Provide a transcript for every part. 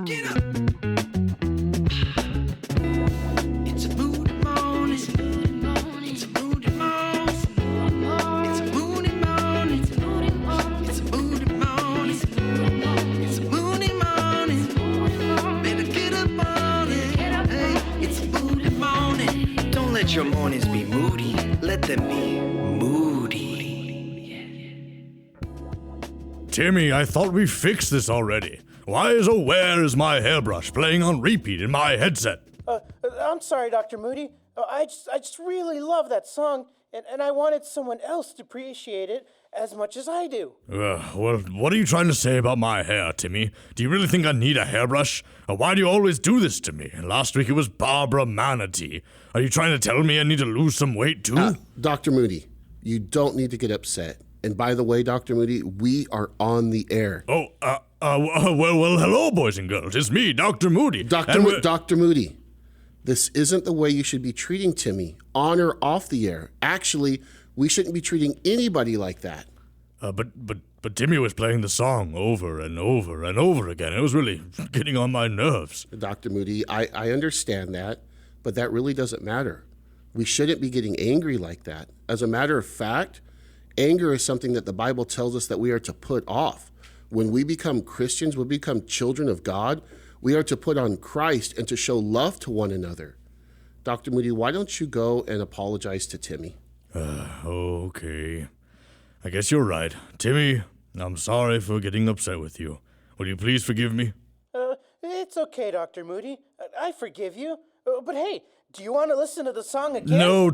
Get up. It's a moody morning. It's a moody morning. It's a moody morning. It's a moody morning. It's a moody morning. It's a moody morning. It's a moody morning. Better get up on it. Hey, it's a moody morning. Don't let your mornings be moody. Let them be moody. Timmy, I thought we fixed this already. Why is "Oh Where Is My Hairbrush" playing on repeat in my headset? I'm sorry, Dr. Moody. I just really love that song, and I wanted someone else to appreciate it as much as I do. Well, what are you trying to say about my hair, Timmy? Do you really think I need a hairbrush? Or why do you always do this to me? Last week it was Barbara Manatee. Are you trying to tell me I need to lose some weight too? Dr. Moody, you don't need to get upset. And by the way, Dr. Moody, we are on the air. Well, hello, boys and girls. It's me, Dr. Moody. Dr. Moody, this isn't the way you should be treating Timmy, on or off the air. Actually, we shouldn't be treating anybody like that. But Timmy was playing the song over and over and over again. It was really getting on my nerves. Dr. Moody, I understand that, but that really doesn't matter. We shouldn't be getting angry like that. As a matter of fact, anger is something that the Bible tells us that we are to put off. When we become Christians, we become children of God, we are to put on Christ and to show love to one another. Dr. Moody, why don't you go and apologize to Timmy? Okay. I guess you're right. Timmy, I'm sorry for getting upset with you. Will you please forgive me? It's okay, Dr. Moody. I forgive you. But hey, do you want to listen to the song again? No,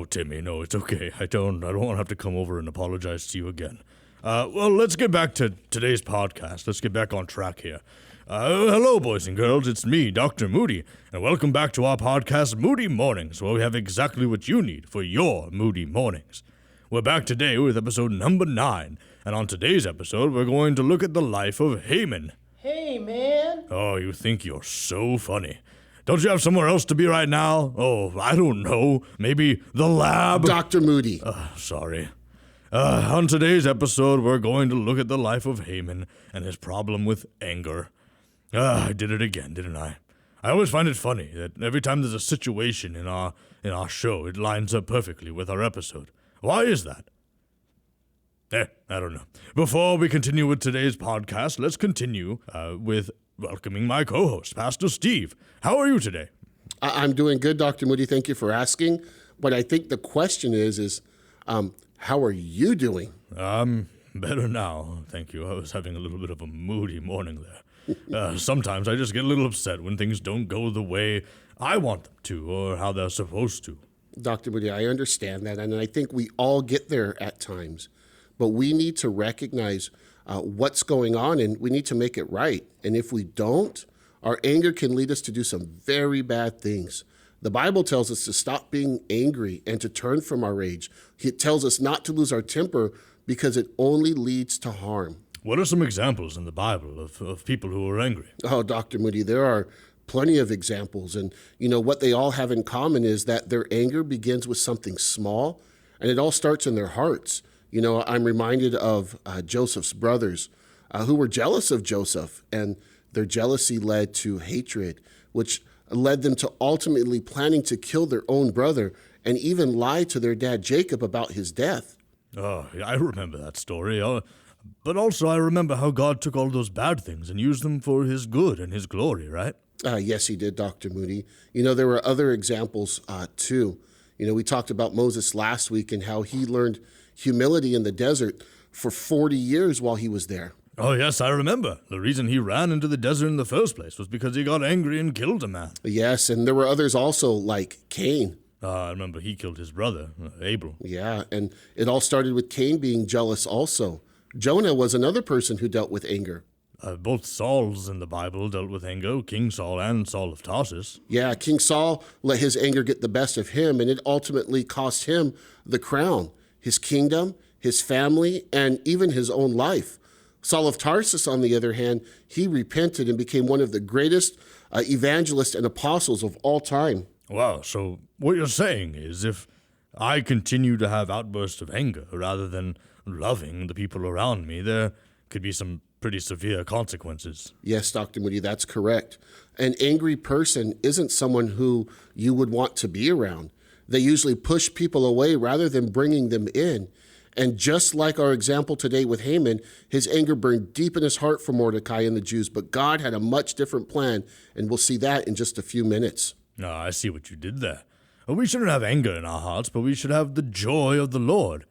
Timmy. No, it's okay. I don't want to have to come over and apologize to you again. Well, let's get back to today's podcast. Let's get back on track here. Hello, boys and girls. It's me, Dr. Moody, and welcome back to our podcast, Moody Mornings, where we have exactly what you need for your Moody Mornings. We're back today with episode number 9, and on today's episode, we're going to look at the life of Haman. Hey, man. Oh, you think you're so funny. Don't you have somewhere else to be right now? Oh, I don't know. Maybe the lab? Dr. Moody. Sorry. On today's episode, we're going to look at the life of Haman and his problem with anger. I did it again, didn't I? I always find it funny that every time there's a situation in our show, it lines up perfectly with our episode. Why is that? I don't know. Before we continue with today's podcast, let's continue with welcoming my co-host, Pastor Steve. How are you today? I'm doing good, Dr. Moody. Thank you for asking. But I think the question is how are you doing? Better now, thank you. I was having a little bit of a moody morning there. Sometimes I just get a little upset when things don't go the way I want them to or how they're supposed to. Dr. Moody, I understand that, and I think we all get there at times. But we need to recognize what's going on, and we need to make it right. And if we don't, our anger can lead us to do some very bad things. The Bible tells us to stop being angry and to turn from our rage. It tells us not to lose our temper because it only leads to harm. What are some examples in the Bible of people who are angry? Oh, Dr. Moody, there are plenty of examples. And, what they all have in common is that their anger begins with something small, and it all starts in their hearts. I'm reminded of Joseph's brothers who were jealous of Joseph, and their jealousy led to hatred, which led them to ultimately planning to kill their own brother and even lie to their dad Jacob about his death. Oh, I remember that story. But also I remember how God took all those bad things and used them for his good and his glory, right? Yes, he did, Dr. Moody. There were other examples too. We talked about Moses last week and how he learned humility in the desert for 40 years while he was there. Oh, yes, I remember. The reason he ran into the desert in the first place was because he got angry and killed a man. Yes, and there were others also, like Cain. I remember he killed his brother, Abel. Yeah, and it all started with Cain being jealous also. Jonah was another person who dealt with anger. Both Sauls in the Bible dealt with anger, King Saul and Saul of Tarsus. Yeah, King Saul let his anger get the best of him, and it ultimately cost him the crown, his kingdom, his family, and even his own life. Saul of Tarsus, on the other hand, he repented and became one of the greatest evangelists and apostles of all time. Wow, so what you're saying is if I continue to have outbursts of anger rather than loving the people around me, there could be some pretty severe consequences. Yes, Dr. Moody, that's correct. An angry person isn't someone who you would want to be around. They usually push people away rather than bringing them in. And just like our example today with Haman, his anger burned deep in his heart for Mordecai and the Jews, but God had a much different plan, and we'll see that in just a few minutes. I see what you did there. We shouldn't have anger in our hearts, but we should have the joy of the Lord.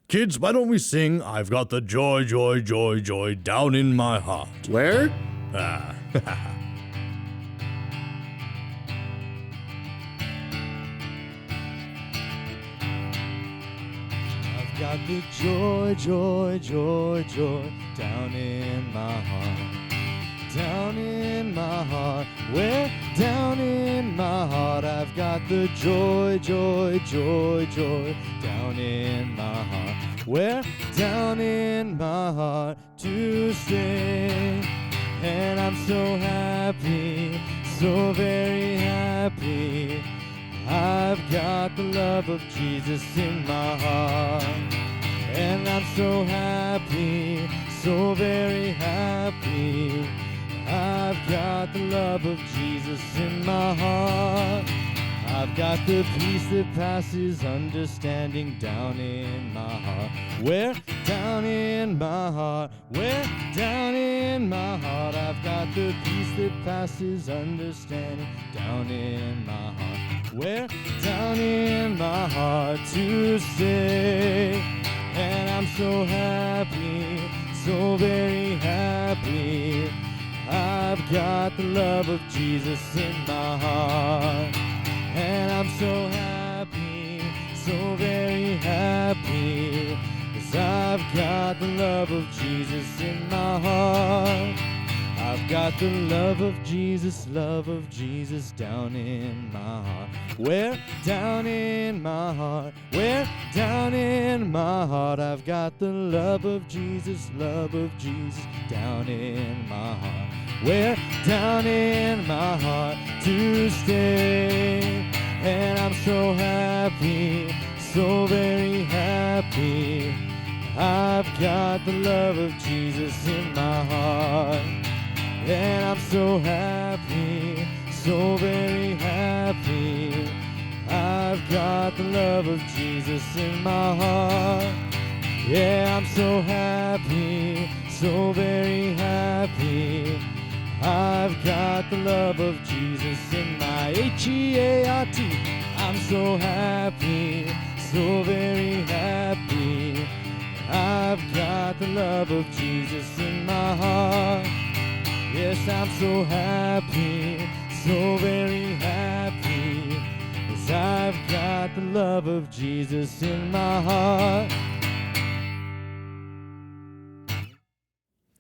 Kids, why don't we sing, I've got the joy, joy, joy, joy down in my heart. Where? I've got the joy, joy, joy, joy down in my heart. Down in my heart. Where? Down in my heart. I've got the joy, joy, joy, joy down in my heart. Where? Down in my heart to stay. And I'm so happy, so very happy. I've got the love of Jesus in my heart. And I'm so happy, so very happy. I've got the love of Jesus in my heart. I've got the peace that passes understanding down in my heart. Where? Down in my heart. Where? Down in my heart. I've got the peace that passes understanding down in my heart. Where? Down in my heart to stay. And I'm so happy, so very happy. I've got the love of Jesus in my heart. And I'm so happy, so very happy. 'Cause I've got the love of Jesus in my heart. I've got the love of Jesus down in my heart. Where? Down in my heart. Where? Down in my heart. I've got the love of Jesus down in my heart. Where? Down in my heart to stay. And I'm so happy, so very happy. I've got the love of Jesus in my heart. And I'm so happy, so very happy. I've got the love of Jesus in my heart. Yeah, I'm so happy, so very happy. I've got the love of Jesus in my heart. I'm so happy, so very happy. I've got the love of Jesus in my heart. Yes, I'm so happy, so very happy. 'Cause I've got the love of Jesus in my heart.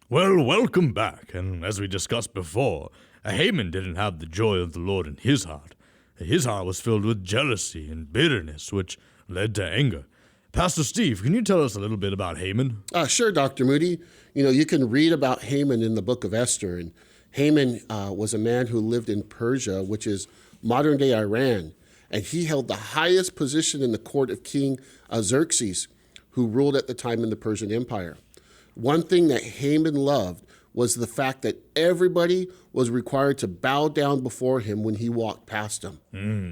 Well, welcome back, and as we discussed before, Haman didn't have the joy of the Lord in his heart. His heart was filled with jealousy and bitterness, which led to anger. Pastor Steve, can you tell us a little bit about Haman? Sure, Dr. Moody. You can read about Haman in the book of Esther, and Haman was a man who lived in Persia, which is modern-day Iran, and he held the highest position in the court of King Xerxes, who ruled at the time in the Persian Empire. One thing that Haman loved was the fact that everybody was required to bow down before him when he walked past them.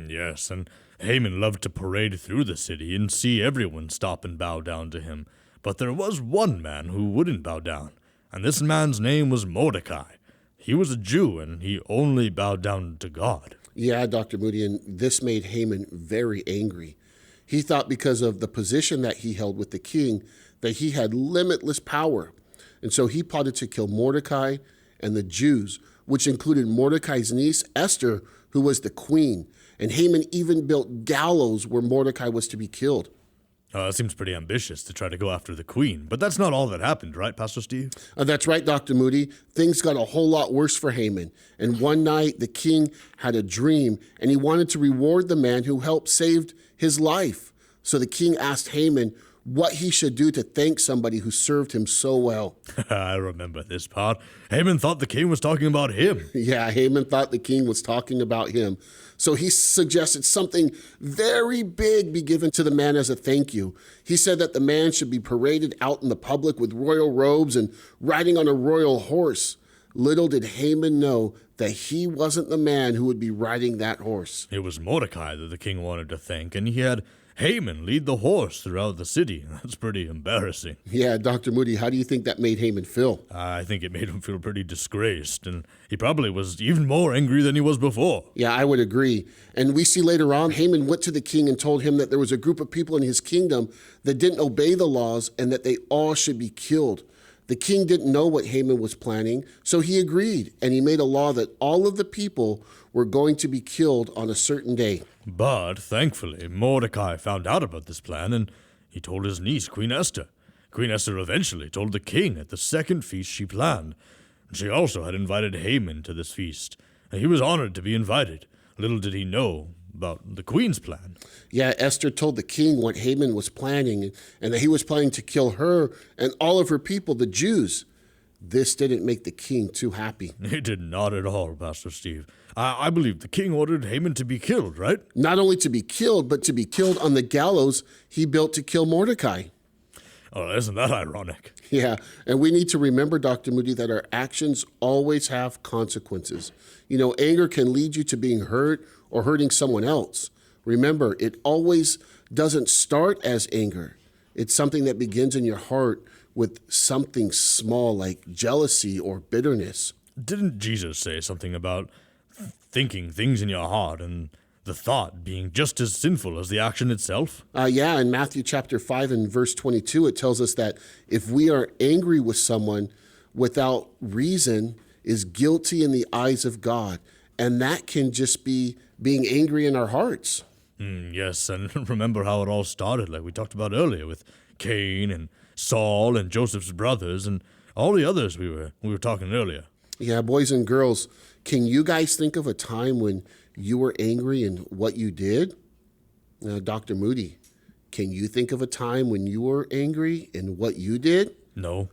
Yes, and Haman loved to parade through the city and see everyone stop and bow down to him. But there was one man who wouldn't bow down, and this man's name was Mordecai. He was a Jew, and he only bowed down to God. Yeah, Dr. Moody, and this made Haman very angry. He thought because of the position that he held with the king that he had limitless power. And so he plotted to kill Mordecai and the Jews, which included Mordecai's niece, Esther, who was the queen. And Haman even built gallows where Mordecai was to be killed. It seems pretty ambitious to try to go after the queen, but that's not all that happened, right, Pastor Steve? That's right, Dr. Moody. Things got a whole lot worse for Haman. And one night, the king had a dream, and he wanted to reward the man who helped save his life. So the king asked Haman, what he should do to thank somebody who served him so well. I remember this part. Haman thought the king was talking about him. Yeah, Haman thought the king was talking about him. So he suggested something very big be given to the man as a thank you. He said that the man should be paraded out in the public with royal robes and riding on a royal horse. Little did Haman know that he wasn't the man who would be riding that horse. It was Mordecai that the king wanted to thank, and he had Haman lead the horse throughout the city. That's pretty embarrassing. Yeah, Dr. Moody, how do you think that made Haman feel? I think it made him feel pretty disgraced, and he probably was even more angry than he was before. Yeah, I would agree. And we see later on, Haman went to the king and told him that there was a group of people in his kingdom that didn't obey the laws and that they all should be killed. The king didn't know what Haman was planning, so he agreed, and he made a law that all of the people were going to be killed on a certain day. But, thankfully, Mordecai found out about this plan, and he told his niece, Queen Esther. Queen Esther eventually told the king at the second feast she planned. She also had invited Haman to this feast. He was honored to be invited. Little did he know about the queen's plan. Yeah, Esther told the king what Haman was planning, and that he was planning to kill her and all of her people, the Jews. This didn't make the king too happy. It did not at all, Pastor Steve. I believe the king ordered Haman to be killed, right? Not only to be killed, but to be killed on the gallows he built to kill Mordecai. Oh, isn't that ironic? Yeah, and we need to remember, Dr. Moody, that our actions always have consequences. You know, anger can lead you to being hurt or hurting someone else. Remember, it always doesn't start as anger. It's something that begins in your heart with something small like jealousy or bitterness. Didn't Jesus say something about thinking things in your heart and the thought being just as sinful as the action itself? Yeah, in Matthew chapter 5 and verse 22, it tells us that if we are angry with someone without reason is guilty in the eyes of God. And that can just be being angry in our hearts. Yes, and remember how it all started, like we talked about earlier, with Cain and Saul and Joseph's brothers and all the others we were talking earlier. Yeah, boys and girls, can you guys think of a time when you were angry and what you did? Dr. Moody, can you think of a time when you were angry and what you did? No,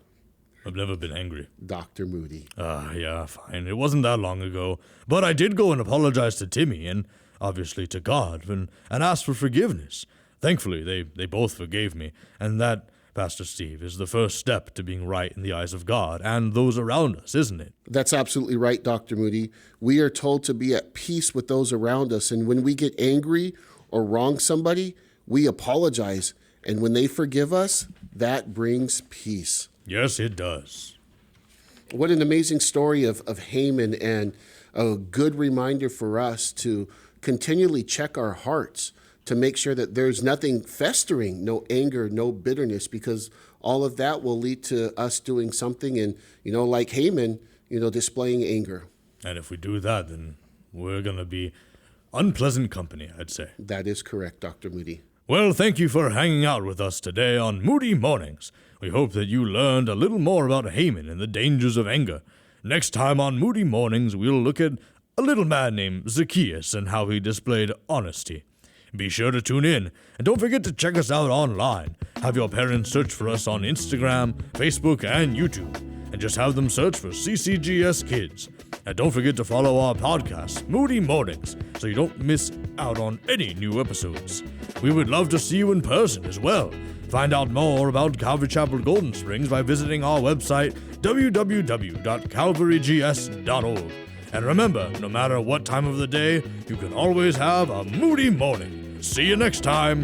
I've never been angry. Dr. Moody. Yeah, fine. It wasn't that long ago. But I did go and apologize to Timmy and obviously to God and ask for forgiveness. Thankfully, they both forgave me, and that, Pastor Steve, is the first step to being right in the eyes of God and those around us, isn't it? That's absolutely right, Dr. Moody. We are told to be at peace with those around us, and when we get angry or wrong somebody, we apologize, and when they forgive us, that brings peace. Yes, it does. What an amazing story of Haman, and a good reminder for us to continually check our hearts to make sure that there's nothing festering, no anger, no bitterness, because all of that will lead to us doing something and, like Haman, displaying anger. And if we do that, then we're going to be unpleasant company, I'd say. That is correct, Dr. Moody. Well, thank you for hanging out with us today on Moody Mornings. We hope that you learned a little more about Haman and the dangers of anger. Next time on Moody Mornings, we'll look at a little man named Zacchaeus and how he displayed honesty. Be sure to tune in, and don't forget to check us out online. Have your parents search for us on Instagram, Facebook, and YouTube, and just have them search for CCGS Kids. And don't forget to follow our podcast, Moody Mornings, so you don't miss out on any new episodes. We would love to see you in person as well. Find out more about Calvary Chapel Golden Springs by visiting our website, www.calvarygs.org. And remember, no matter what time of the day, you can always have a moody morning. See you next time.